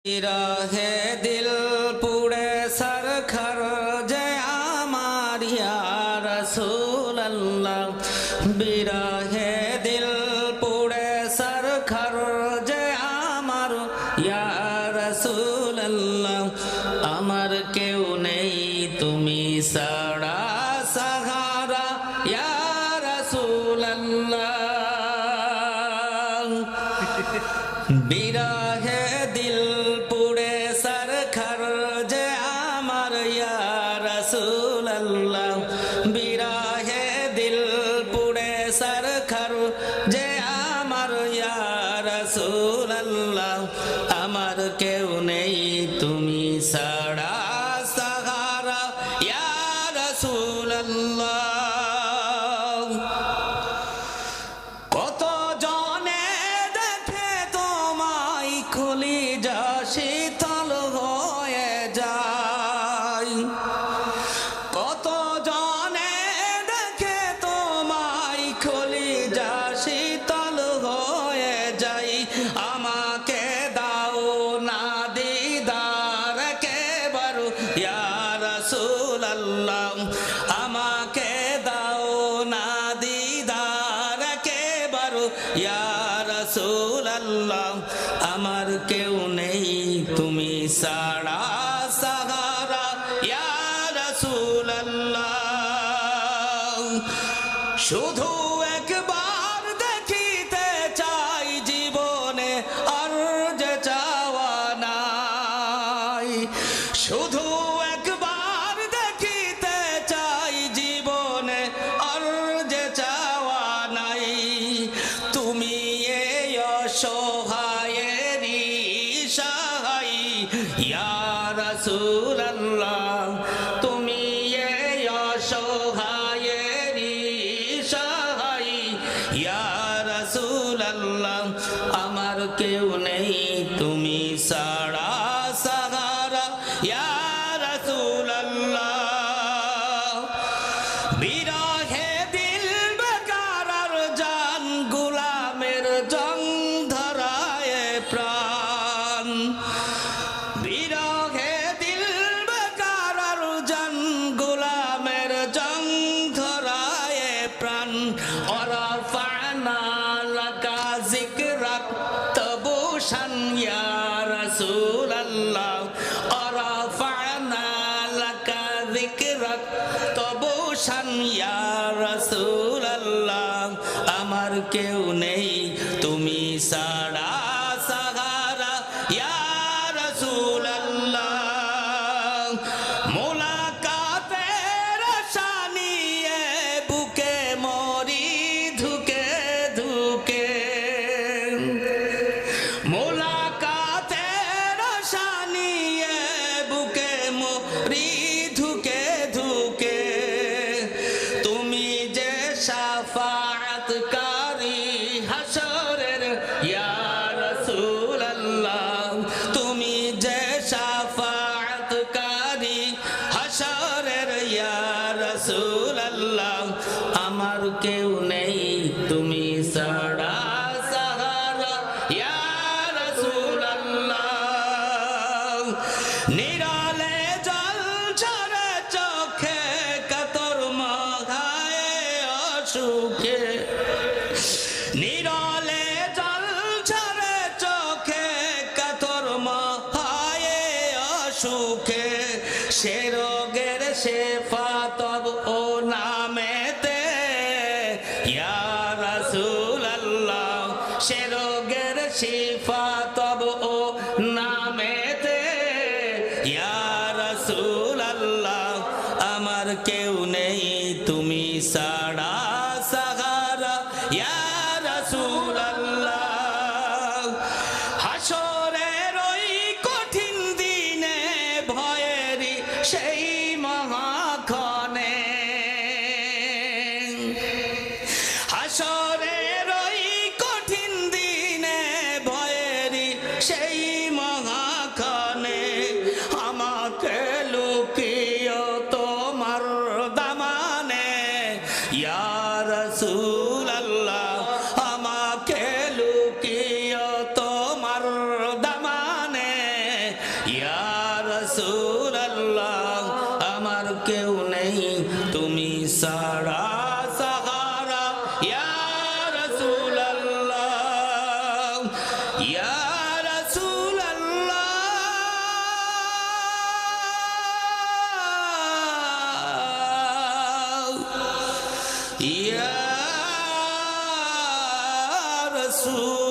रहे दिल पूरे सर खर जय आमार या रसूल अल्लाह बिरहे दिल पूरे सर खर जय आमार या रसूल अल्लाह अमर केउ नहीं तुमी सड़ा सहारा या रसूल अल्लाह बिरहे दिल पूरे सर खर जे आमार या रसूल अल्लाह बिरहे दिल पूरे सर खर जे आमार या रसूल अल्लाह अमर केउ नहीं तुमी सड़ा सहारा या रसूल अल्लाह কলিজা শীতল হয়ে যায় কত জনে দেখে তোমায় কলিজা শীতল হয়ে যায় আমাকে দাও না দিদার কেবর ইয়া রাসূল আল্লাহ আমাকে দাও না দিদার কেবর ইয়া রাসূল আল্লাহ আমার কেউ নেই তুমি সারা সাহারা ইয়া রাসূল আল্লাহ শুধু একবার দেখিতে চাই জীবনে আর যে চাওয়া নাই শুধু একবার দেখিতে চাই জীবনে আর যে চাওয়া নাই তুমি এই অসহায় या रसूल अल्लाह तुमी ये असहायेरी सहाय या रसूल अल्लाह अमर केउ नहीं तुमी साड़ा सहारा या रसूल अल्लाह बिरहे दिल बेकारार जान गुलामेर जंग धराए प्राण বিরহে দিল বেকারার জান গোলামের জং ধরায়ে প্রাণ অরাফানা লাকা যিকরাক তবু শান ইয়া রাসূল আল্লাহ অরাফানা লাকা যিকরাক তবু শান ইয়া রাসূল আল্লাহ আমার কেউ নেই তুমি সারা সাহারা ইয়া रसूल अल्लाह मुलाकातेर शानिए बुके मोरी धुके धुके मुलाकातेर शानिए बुके मोरी धुके धुके तुमी जे शाफाअतकारी हशरेर या रसूल अल्लाह शाफाअतकारी हशरेर या रसूल अल्लाह अमर केउ नहीं तुमी सड़ा सहारा या रसूल अल्लाह निराले जल झरे चोखे कतर मघाए असुखे निराले जल झरे चोखे कतर সুখে সে রোগের শেফা তব ও নামেতে ইয়া রাসূল আল্লাহ সে রোগের শেফা তব ও নামেতে ইয়া রাসূল আল্লাহ আমার কেউ নেই তুমি সাড়া সাহারা ইয়া রাসূল আল্লাহ হাসরের ওই কঠিন সেই মহাক্ষণে হাসরের ওই কঠিন দিনে ভয়েরি সেই মহাক্ষণে আমাকে লুকিও তোমার দামানে ইয়া রাসূলুল্লাহ আমার কেউ নেই তুমি সারা সাহারা ইয়া রাসূলুল্লাহ ইয়া রাসূলুল্লাহ ইয়া রাসূল